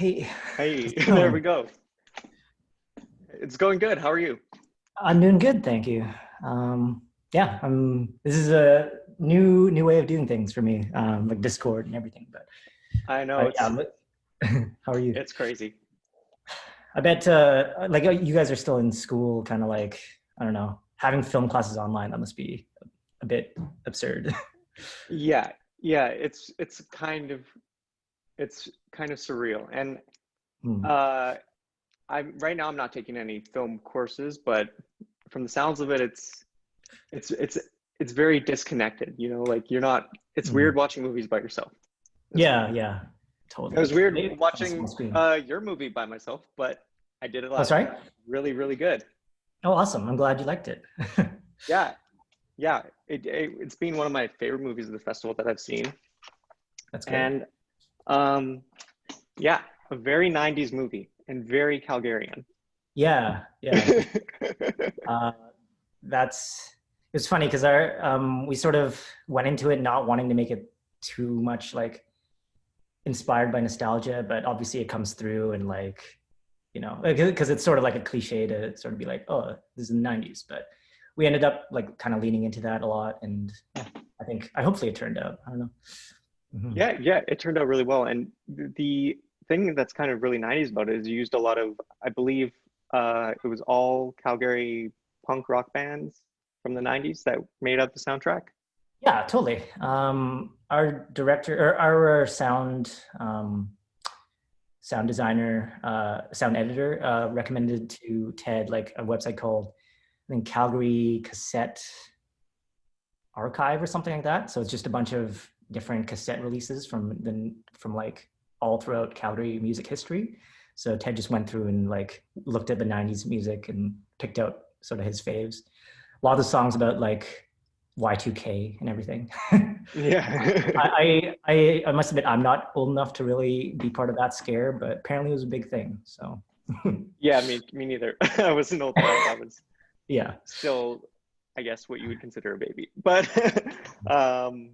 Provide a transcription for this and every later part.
Hey, Hey, how's it there we going? go. It's going good. How are you? I'm doing good, thank you. Yeah, this is a new way of doing things for me, like Discord and everything. But I know but yeah, how are you? it's crazy. I bet like you guys are still in school, kind of like I don't know, having film classes online. That must be a bit absurd. Yeah, yeah, it's kind of surreal. And Hmm. uh I'm right now I'm not taking any film courses, but from the sounds of it, it's it's it's very disconnected, like you're not it's weird Hmm. watching movies by yourself. It's Yeah, yeah, it was totally. weird Maybe on a small watching screen. your movie by myself, but I did it Oh, last sorry. night. Really, really good. Oh, awesome. I'm glad you liked it. Yeah, yeah. It's been one of my favorite movies of the festival that I've seen. That's good. And um, yeah, a very 90s movie and very Calgarian. Yeah, yeah, for sure. Uh, that's it's funny because our we sort of went into it not wanting to make it too much like inspired by nostalgia, but obviously it comes through and like because it's sort of like a cliche to sort of be like, oh, this is the 90s, but we ended up like kind of leaning into that a lot, and yeah, I hopefully it turned out. I don't know. Hmm. Yeah, yeah, it turned out really well. And the thing that's kind of really 90s about it is you used a lot of, I believe, it was all Calgary punk rock bands from the 90s that made up the soundtrack. Yeah, totally. Our director or our sound designer, sound editor, recommended to Ted like a website called I think Calgary Cassette Archive or something like that. So it's just a bunch of different cassette releases from like all throughout Calgary music history. So Ted just went through and like looked at the '90s music and picked out sort of his faves. A lot of the songs about like Y2K and everything. Yeah. I must admit I'm not old enough to really be part of that scare, but apparently it was a big thing. So Yeah, me neither. I wasn't old enough. I was yeah. still, I guess, what you would consider a baby. But um,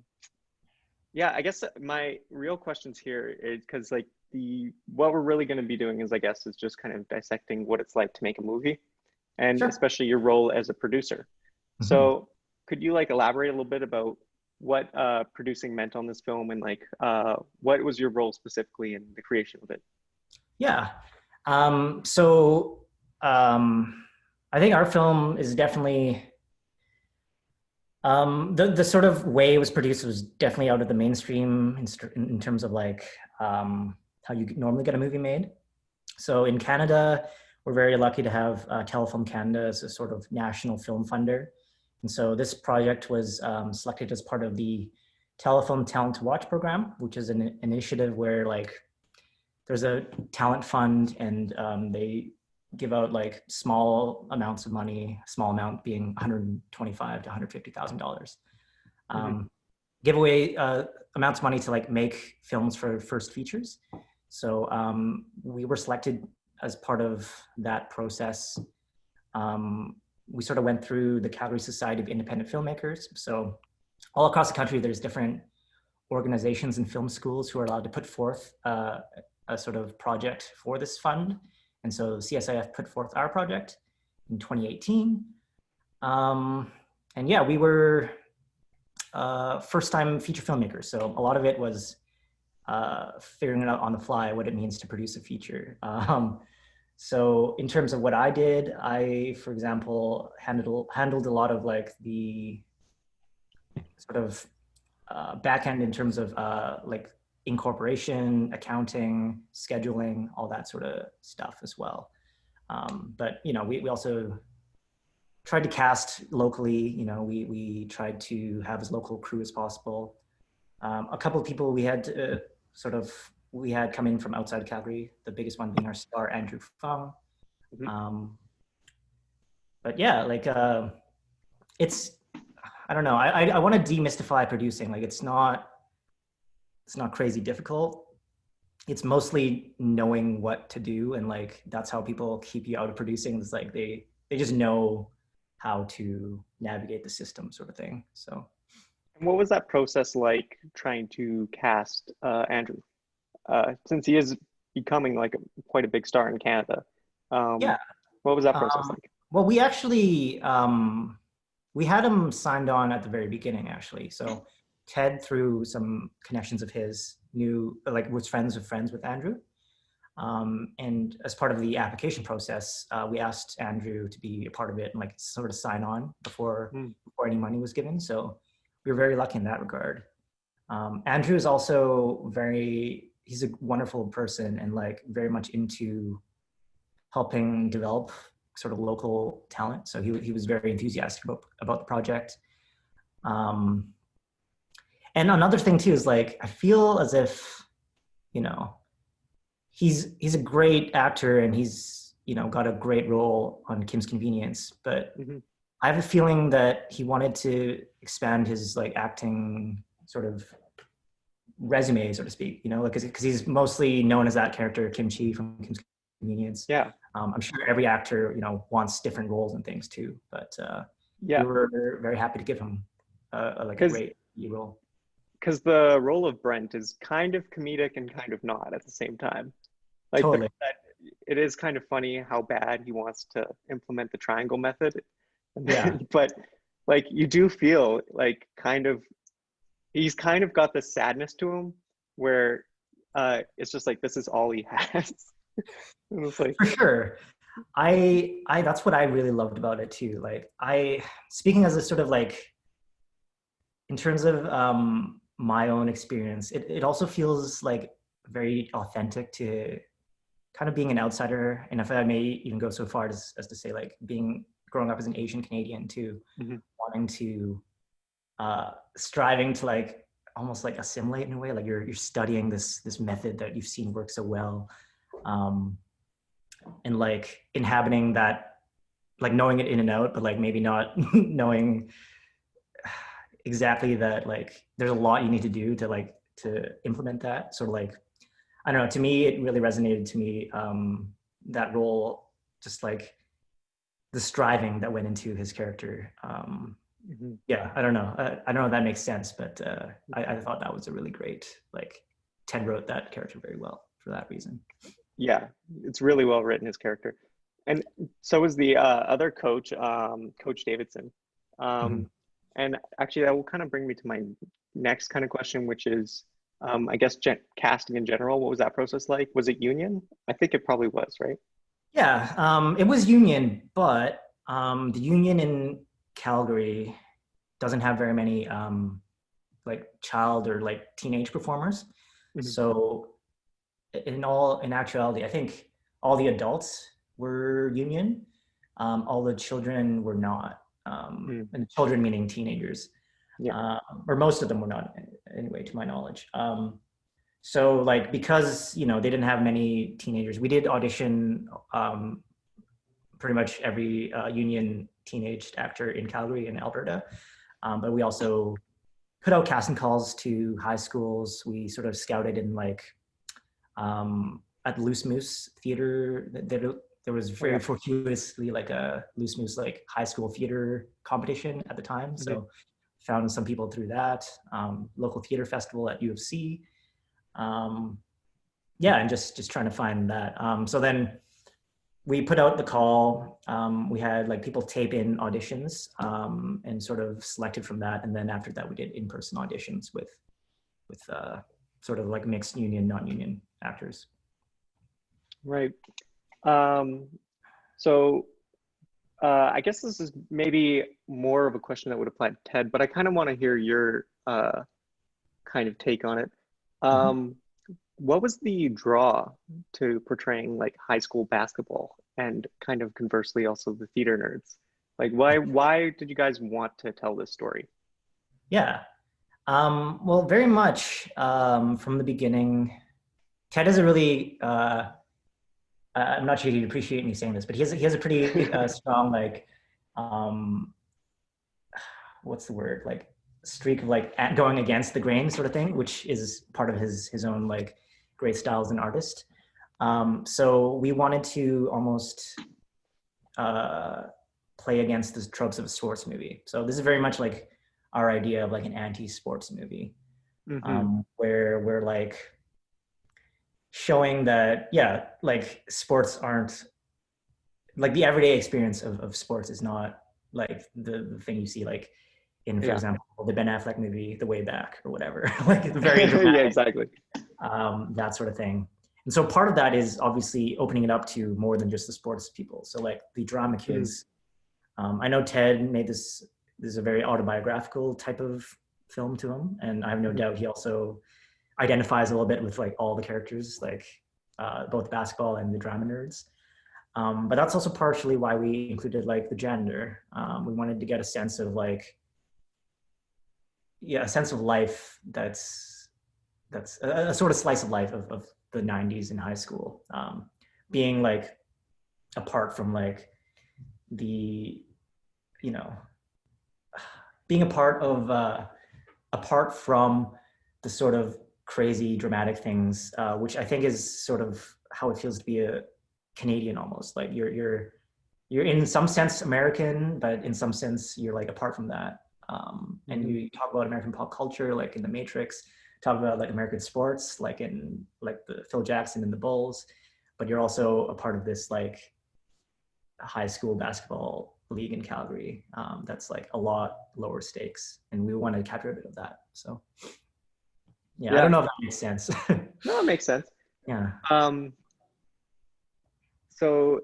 yeah, I guess my real questions here is because like the what we're really going to be doing is, I guess, is just kind of dissecting what it's like to make a movie, and Sure. especially your role as a producer. Mhm. So could you like elaborate a little bit about what producing meant on this film and like what was your role specifically in the creation of it? Yeah. So I think our film is definitely the sort of way it was produced was definitely out of the mainstream in terms of like how you normally get a movie made. So in Canada, we're very lucky to have Telefilm Canada as a sort of national film funder. And so this project was selected as part of the Telefilm Talent to Watch program, which is an initiative where like there's a talent fund and they give out like small amounts of money, small amount being 125 to $150,000. Hmm. Um, give away amounts of money to like make films for first features. So we were selected as part of that process. Um, we sort of went through the Calgary Society of Independent Filmmakers. So all across the country, there's different organizations and film schools who are allowed to put forth a sort of project for this fund. And so CSIF put forth our project in 2018. Um, and yeah, we were first time feature filmmakers. So a lot of it was figuring it out on the fly what it means to produce a feature. So in terms of what I did, I, for example, handled a lot of like the sort of back end in terms of like incorporation, accounting, scheduling, all that sort of stuff as well. But we also tried to cast locally. We tried to have as local crew as possible. A couple of people we had come in from outside Calgary. The biggest one being our star Andrew Fung. Hmm. Um, but yeah, like it's I don't know. I want to demystify producing. Like it's not crazy difficult. It's mostly knowing what to do, and like that's how people keep you out of producing. It's like they just know how to navigate the system, sort of thing. So And what was that process like trying to cast Andrew? Since he is, becoming like quite a big star in Canada. Yeah. What was that process Um, like? well, we actually we had him signed on at the very beginning, actually. So Ted, through some connections of his, knew like was friends with Andrew. And as part of the application process, we asked Andrew to be a part of it and like sort of sign on before any money was given. So we were very lucky in that regard. Andrew is also he's a wonderful person and like very much into helping develop sort of local talent. So he was very enthusiastic about the project. Um, and another thing too is like, I feel as if, you know, he's a great actor and he's, you know, got a great role on Kim's Convenience, but Mm-hmm. I have a feeling that he wanted to expand his like acting sort of resume, so to speak, you know, like because he's mostly known as that character Kim Chi from Kim's Convenience. Yeah, I'm sure every actor, you know, wants different roles and things too, but we yeah, were very happy to give him like a because great role. the role of Brent is kind of comedic and kind of not at the same time. Like Totally. it is kind of funny how bad he wants to implement the triangle method, Yeah. but like you do feel like he's kind of got this sadness to him where it's just like this is all he has. And it's like, For sure. I that's what I really loved about it too. Like speaking as a sort of like in terms of my own experience, it also feels like very authentic to kind of being an outsider. And if I may even go so far as to say like growing up as an Asian Canadian too, mhm, wanting to striving to like almost like assimilate in a way, like you're studying this method that you've seen work so well. Um, and like inhabiting that, like knowing it in and out, but like maybe not knowing exactly that like there's a lot you need to do to implement that. Sort of like, I don't know, to me it really resonated to me, that role, just like the striving that went into his character. mhm. Yeah, I don't know, I don't know if that makes sense, but I thought that was a really great, like Ted wrote that character very well for that reason. Yeah, it's really well written, his character. And so is the other coach, Coach Davidson. Mm-hmm. Um, and actually, that will kind of bring me to my next kind of question, which is, I guess, casting in general. What was that process like? Was it union? I think it probably was, right? Yeah, it was union, but the union in Calgary doesn't have very many like child or like teenage performers. Hmm. So in actuality, I think all the adults were union, all the children were not, Mm, and children meaning teenagers, yeah. or most of them were not anyway, to my knowledge. So like because you know they didn't have many teenagers, we did audition pretty much every union teenage actor in Calgary and Alberta. But we also put out casting calls to high schools. We sort of scouted in like at Loose Moose Theater. There was Oh yeah. very fortuitously like a Loose Moose like high school theater competition at the time. Hmm. So found some people through that. Local theater festival at U of C. Um, yeah, and just trying to find that. So then we put out the call. We had like people tape in auditions and sort of selected from that. And then after that, we did in-person auditions with sort of like mixed union, non-union actors. Right. Um, so I guess this is maybe more of a question that would apply to Ted, but I kind of want to hear your kind of take on it. Mhm. Um, what was the draw to portraying like high school basketball and kind of conversely also the theater nerds? Like why did you guys want to tell this story? Yeah. Well, very much from the beginning. Ted is a really I'm not sure he'd appreciate me saying this, but he has a pretty strong like um, what's the word, like streak of like going against the grain sort of thing, which is part of his own like great style as an artist. So we wanted to almost uh, play against the tropes of a sports movie. So this is very much like our idea of like an anti-sports movie, Hmm. where we're like showing that, yeah, like sports aren't like the everyday experience of sports is not like the thing you see like in, for Yeah. example, the Ben Affleck movie, The Way Back or whatever, like very Yeah, dramatic, exactly. that sort of thing. And so part of that is obviously opening it up to more than just the sports people. So like the drama Mhm. kids, I know Ted made this is a very autobiographical type of film to him, and I have no Mhm. doubt he also identifies a little bit with like all the characters, like both basketball and the drama nerds. But that's also partially why we included like the gender. We wanted to get a sense of like, yeah, a sense of life that's a sort of slice of life of the 90s in high school, being like apart from like the, you know, being a part of apart from the sort of crazy dramatic things, which I think is sort of how it feels to be a Canadian almost. Like you're in some sense American, but in some sense you're like apart from that. And Mhm. you talk about American pop culture, like in The Matrix. Talk about like American sports, like in like the Phil Jackson and the Bulls. But you're also a part of this like high school basketball league in Calgary, that's like a lot lower stakes, and we want to capture a bit of that. So yeah, I Yeah. don't know if that makes sense. No, it makes sense. Yeah. Um, so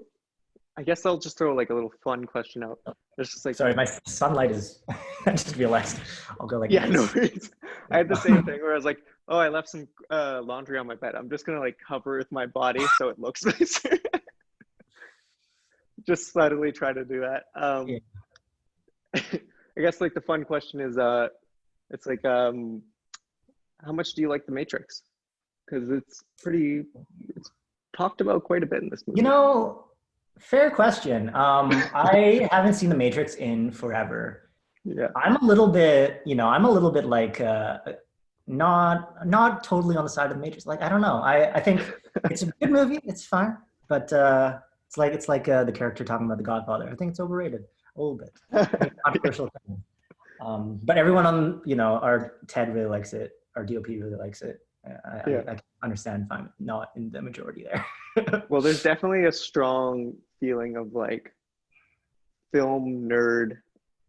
I guess I'll just throw like a little fun question out. Oh, It's just like, sorry, my sunlight is. I just realized. I'll go like yeah, no this. worries. I had the same thing where I was like, oh, I left some laundry on my bed. I'm just gonna like cover with my body so it looks nicer. Just subtly try to do that. Yeah. I guess like the fun question is, it's like, how much do you like The Matrix? Because it's talked about quite a bit in this You movie. know, fair question. I haven't seen The Matrix in forever. Yeah. I'm a little bit, I'm a little bit like not totally on the side of the Matrix. Like I don't know. I think it's a good movie. It's fine, but it's like the character talking about The Godfather. I think it's overrated a little bit. I think it's controversial. But everyone on our Ted really likes it. Our DOP really likes it. Yeah. I can understand if I'm not in the majority there. Well, there's definitely a strong feeling of like film nerd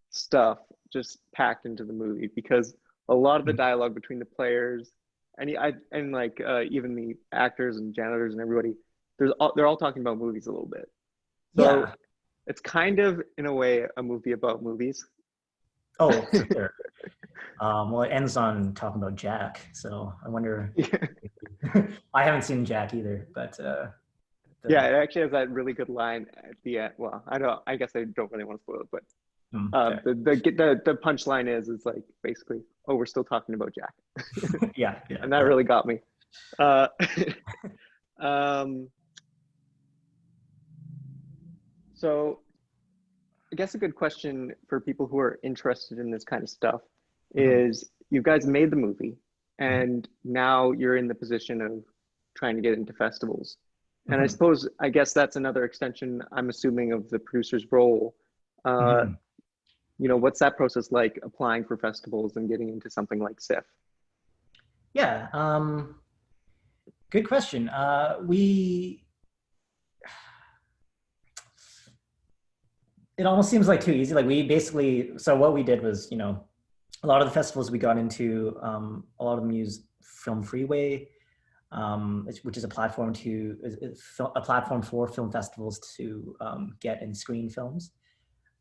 stuff just packed into the movie because a lot of the dialogue between the players and like even the actors and janitors and everybody, they're all talking about movies a little bit. So Yeah. it's kind of in a way a movie about movies. Oh, for sure. Well, it ends on talking about Jack, so I wonder. Yeah. I haven't seen Jack either, but Yeah, the it actually has that really good line at the end. Well, I don't. I guess I don't really want to spoil it, but fair. the punchline is it's like basically, oh, we're still talking about Jack, Yeah, yeah, and that yeah. really got me. Uh, um, so I guess a good question for people who are interested in this kind of stuff Mhm, is you guys made the movie mhm, and now you're in the position of trying to get into festivals. And I mhm, suppose, I guess that's another extension, I'm assuming, of the producer's role. Uh, mhm. what's that process like applying for festivals and getting into something like CIFF? Yeah, good question. We It almost seems like too easy. Like we basically, so what we did was, a lot of the festivals we got into, a lot of them use Film Freeway, which is a platform a platform for film festivals to get and screen films.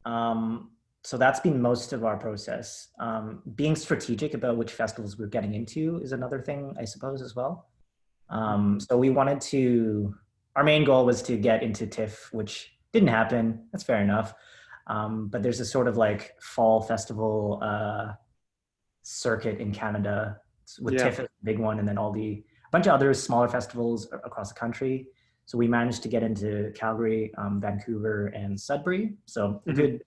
Um, so that's been most of our process. Being strategic about which festivals we're getting into is another thing, I suppose, as well. So we wanted to, our main goal was to get into TIFF, which didn't happen. That's fair enough. But there's a sort of like fall festival circuit in Canada with Yeah. TIFF is a big one, and then a bunch of other smaller festivals across the country. So we managed to get into Calgary, Vancouver, and Sudbury. So a Hmm. good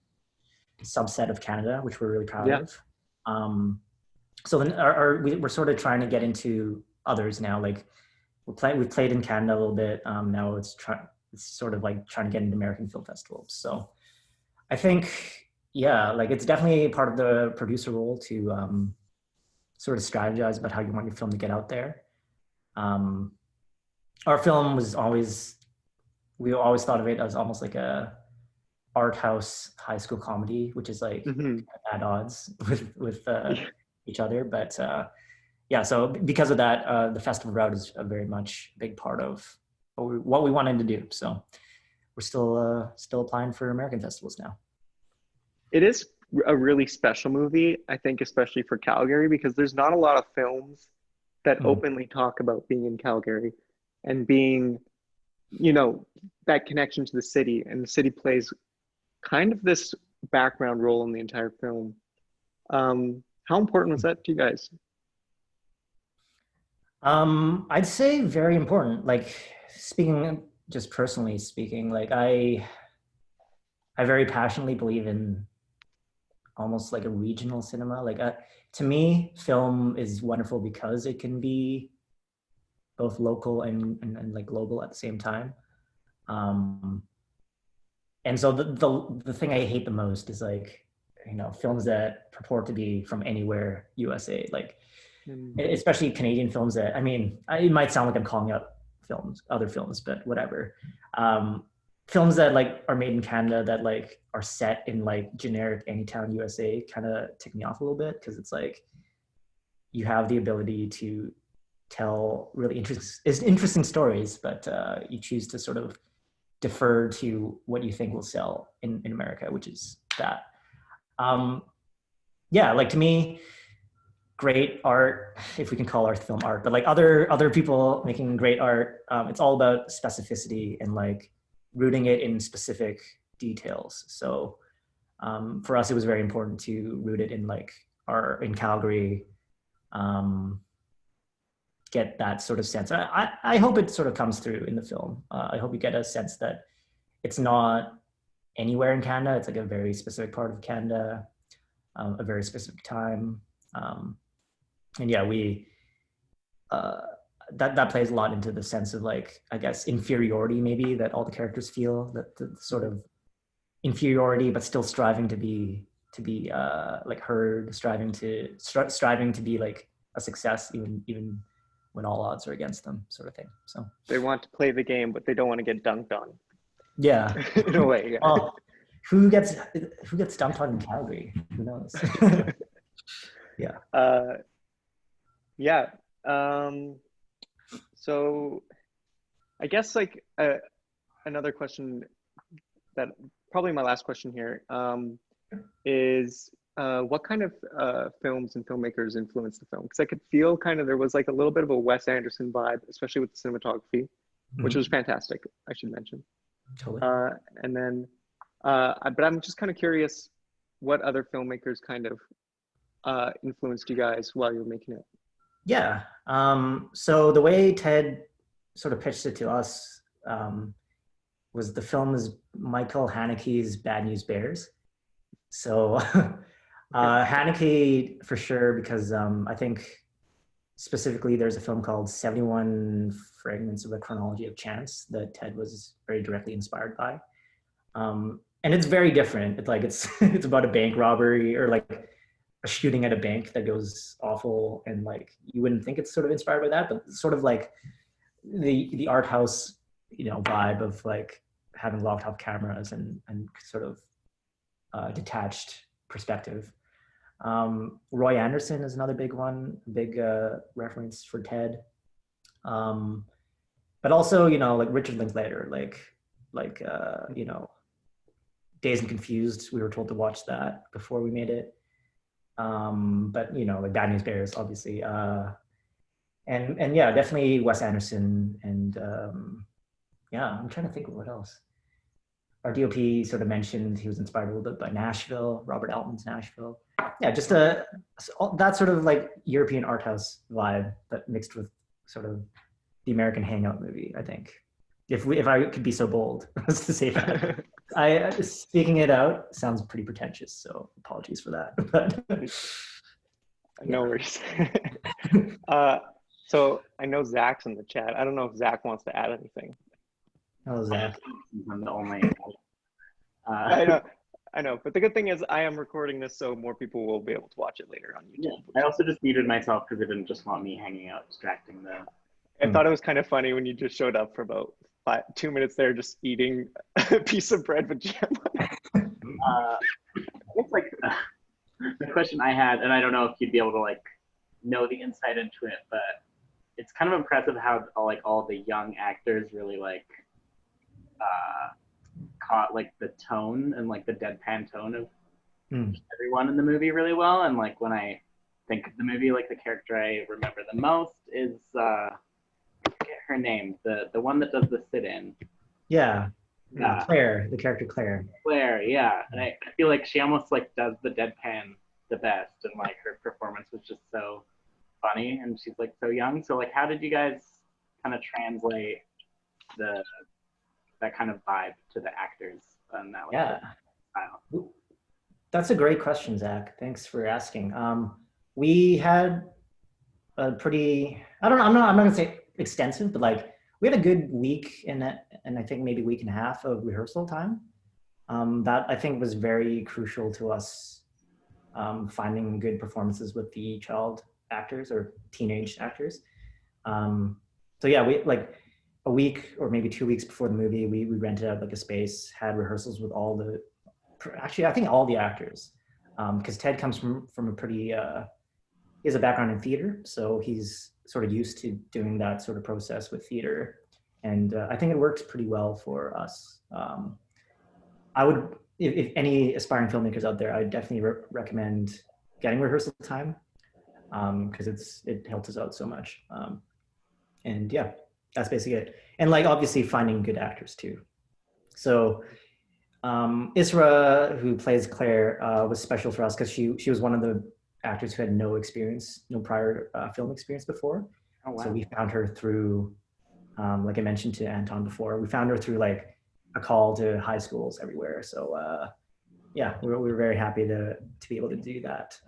subset of Canada, which we're really proud Yeah. of. So then we're sort of trying to get into others now. Like we've played in Canada a little bit. Now it's sort of like trying to get into American film festivals. So I think, yeah, like it's definitely part of the producer role to sort of strategize about how you want your film to get out there. Um, our film was always, we always thought of it as almost like a art house high school comedy, which is like Hmm. at odds with each other. But yeah, so because of that, the festival route is a very much big part of what we wanted to do. So we're still applying for American festivals now. It is a really special movie, I think, especially for Calgary, because there's not a lot of films that Mm. openly talk about being in Calgary and being, you know, that connection to the city. And the city plays kind of this background role in the entire film. How important was that to you guys? I'd say very important. Like speaking, just personally speaking, like I very passionately believe in almost like a regional cinema. Like to me, film is wonderful because it can be both local and like global at the same time. Um, and so the thing I hate the most is like, you know, films that purport to be from anywhere USA, like Mm. especially Canadian films that, I mean, it might sound like I'm calling out films, other films, but whatever. Um, Films that like are made in Canada that like are set in like generic Anytown USA kind of tick me off a little bit, because it's like you have the ability to tell really interesting stories, but you choose to sort of defer to what you think will sell in America, which is that. Um, yeah, like to me, great art, if we can call our film art, but like other people making great art, it's all about specificity and like rooting it in specific details. So for us, it was very important to root it in like our in Calgary, um, get that sort of sense. I hope it sort of comes through in the film. I hope you get a sense that it's not anywhere in Canada. It's like a very specific part of Canada, a very specific time. Um, and yeah, we uh, that plays a lot into the sense of like, I guess, inferiority maybe that all the characters feel, that the sort of inferiority, but still striving to be like heard, striving to be like a success, even when all odds are against them, sort of thing. So They want to play the game, but they don't want to get dunked on. yeah. In a way, yeah. Oh, who gets who gets dumped on in Calgary? Who knows? Yeah. Uh, yeah. Um, so I guess like another question that probably my last question here is what kind of films and filmmakers influenced the film? Because I could feel kind of there was like a little bit of a Wes Anderson vibe, especially with the cinematography, which was Mhm. fantastic, I should mention. Totally. And then, but I'm just kind of curious what other filmmakers kind of influenced you guys while you were making it. Yeah. So the way Ted sort of pitched it to us was the film is Michael Haneke's Bad News Bears. So Okay. Haneke for sure, because I think specifically there's a film called 71 Fragments of a Chronology of Chance that Ted was very directly inspired by. And it's very different. It's like it's about a bank robbery, or like a shooting at a bank that goes awful, and like you wouldn't think it's sort of inspired by that, but sort of like the art house, you know, vibe of like having locked off cameras and sort of detached perspective. Roy Anderson is another big one, big reference for Ted. Um, but also, you know, like Richard Linklater, you know, Dazed and Confused. We were told to watch that before we made it. But you know, like Bad News Bears, obviously. And yeah, definitely Wes Anderson, and yeah, I'm trying to think of what else. Our DOP sort of mentioned he was inspired a little bit by Nashville, Robert Altman's Nashville. Yeah, just that sort of like European art house vibe, but mixed with sort of the American hangout movie, I think. If I could be so bold as to say that. I speaking it out sounds pretty pretentious, so apologies for that. But No yeah. worries. uh, so I know Zach's in the chat. I don't know if Zach wants to add anything. Hello, Zach. I'm the only. I Uh, know, I know. But the good thing is I am recording this so more people will be able to watch it later on yeah, YouTube. I also just muted myself because I didn't just want me hanging out distracting the I thought it was kind of funny when you just showed up for about 2 minutes there, just eating a piece of bread with jam on it. It's like the question I had, and I don't know if you'd be able to like know the insight into it, but it's kind of impressive how like all the young actors really like caught like the tone and like the deadpan tone of everyone in the movie really well. And like when I think of the movie, like the character I remember the most is I forget her name, the one that does the sit-in. Yeah. Yeah. Claire, the character Claire. Claire, yeah. And I feel like she almost like does the deadpan the best, and like her performance was just so funny, and she's like so young. So like how did you guys kind of translate that kind of vibe to the actors and that like style? That's a great question, Zach. Thanks for asking. We had a pretty, I'm not gonna say extensive, but like we had a good week and I think maybe week and a half of rehearsal time. That I think was very crucial to us finding good performances with the child actors or teenage actors. So yeah, we like a week or maybe 2 weeks before the movie, we rented out like a space, had rehearsals with actually I think all the actors, because Ted comes from a pretty, he has a background in theater, so he's sort of used to doing that sort of process with theater. And I think it works pretty well for us. I would, if any aspiring filmmakers out there, I would definitely recommend getting rehearsal time because it helps us out so much. And yeah, that's basically it. And like obviously finding good actors too. So Isra, who plays Claire, was special for us because she was one of the actors who had no prior film experience before. Oh, wow. So we found her through, like I mentioned to Anton before, we found her through like a call to high schools everywhere. So yeah, we were very happy to be able to do that.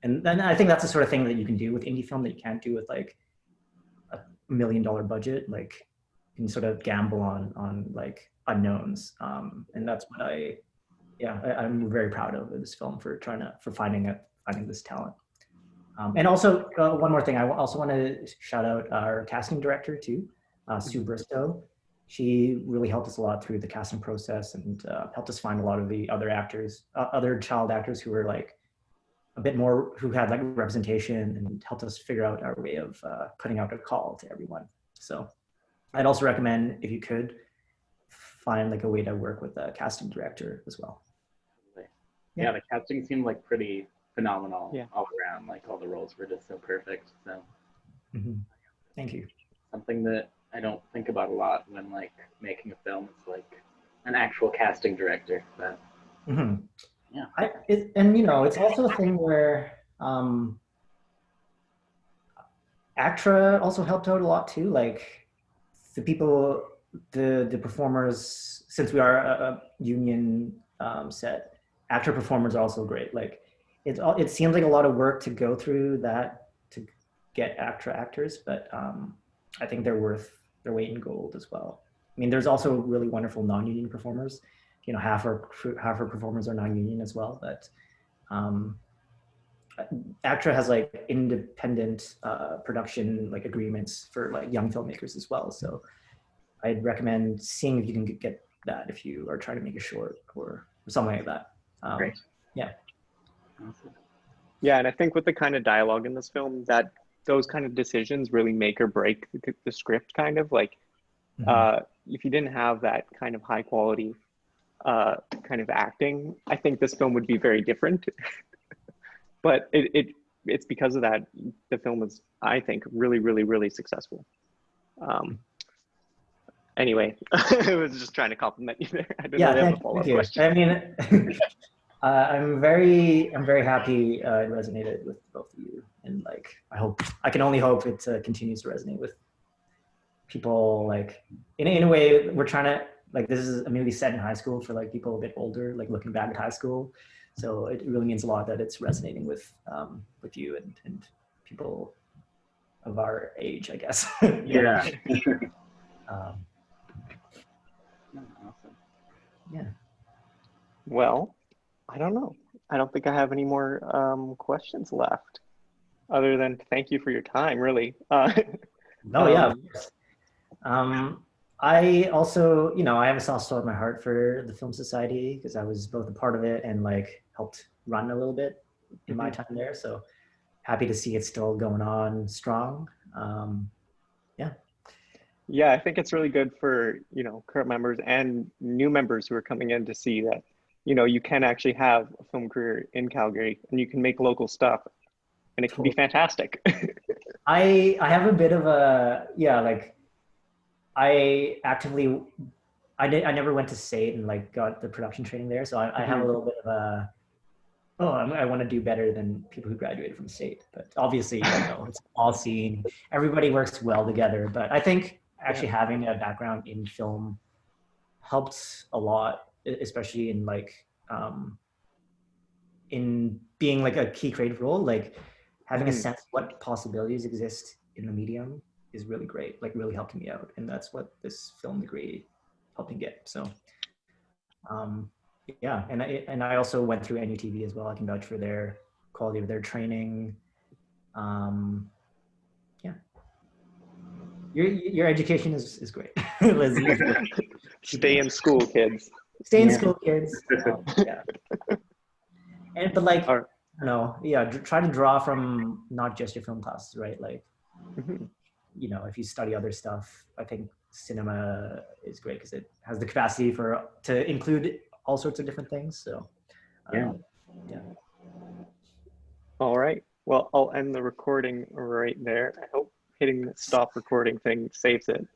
And then I think that's the sort of thing that you can do with indie film that you can't do with like $1 million budget. Like you can sort of gamble on like unknowns. And that's what I'm very proud of this film for finding this talent. And also one more thing, I also want to shout out our casting director too, Sue Bristow. She really helped us a lot through the casting process and helped us find a lot of the other actors, other child actors who were like a bit more, who had like representation, and helped us figure out our way of putting out a call to everyone. So I'd also recommend, if you could, find like a way to work with a casting director as well. Yeah, the casting seemed like pretty phenomenal all around. Like all the roles were just so perfect. So Thank you. Something that I don't think about a lot when like making a film is like an actual casting director. But yeah, and you know, it's also a thing where ACTRA also helped out a lot too. Like the people, the performers, since we are a union set, ACTRA performers are also great. Like it seems like a lot of work to go through that to get ACTRA actors, but I think they're worth their weight in gold as well. I mean, there's also really wonderful non-union performers. You know, half our performers are non-union as well, but ACTRA has like independent production like agreements for like young filmmakers as well. So I'd recommend seeing if you can get that if you are trying to make a short or something like that. Great. Yeah. Awesome. Yeah, and I think with the kind of dialogue in this film, that those kind of decisions really make or break the script. Kind of like if you didn't have that kind of high quality kind of acting, I think this film would be very different. But it's because of that the film is, I think, really, really, really successful. Anyway, I was just trying to compliment you there. I didn't really have a follow-up question. I mean, I'm very happy it resonated with both of you, and like I can only hope it continues to resonate with people. Like in a way, we're trying to, like, this is a movie set in high school for like people a bit older, like looking back at high school. So it really means a lot that it's resonating with you and people of our age, I guess. Yeah. Awesome. Yeah. Well, I don't know. I don't think I have any more questions left, other than thank you for your time, really. No, yeah, of course. I also, I have a soft spot in my heart for the Film Society because I was both a part of it and like helped run a little bit in my time there. So happy to see it still going on strong. Yeah. Yeah, I think it's really good for, current members and new members who are coming in to see that, you can actually have a film career in Calgary and you can make local stuff and it can be fantastic. I have a bit of a, like I actively, I never went to SAIT and like got the production training there. So I have a little bit of a, I want to do better than people who graduated from SAIT. But obviously, it's all seen. Everybody works well together. But I think actually having a background in film helped a lot, especially in like in being like a key creative role. Like having a sense of what possibilities exist in the medium is really great. Like really helped me out, and that's what this film degree helped me get. So. Yeah, and I also went through NUTV as well. I can vouch for their quality of their training. Yeah, your education is great. Stay in school, kids. Stay in school, kids. Yeah, but like All right. try to draw from not just your film classes, right? Like, if you study other stuff, I think cinema is great because it has the capacity to include all sorts of different things. So, yeah. All right. Well, I'll end the recording right there. I hope hitting the stop recording thing saves it.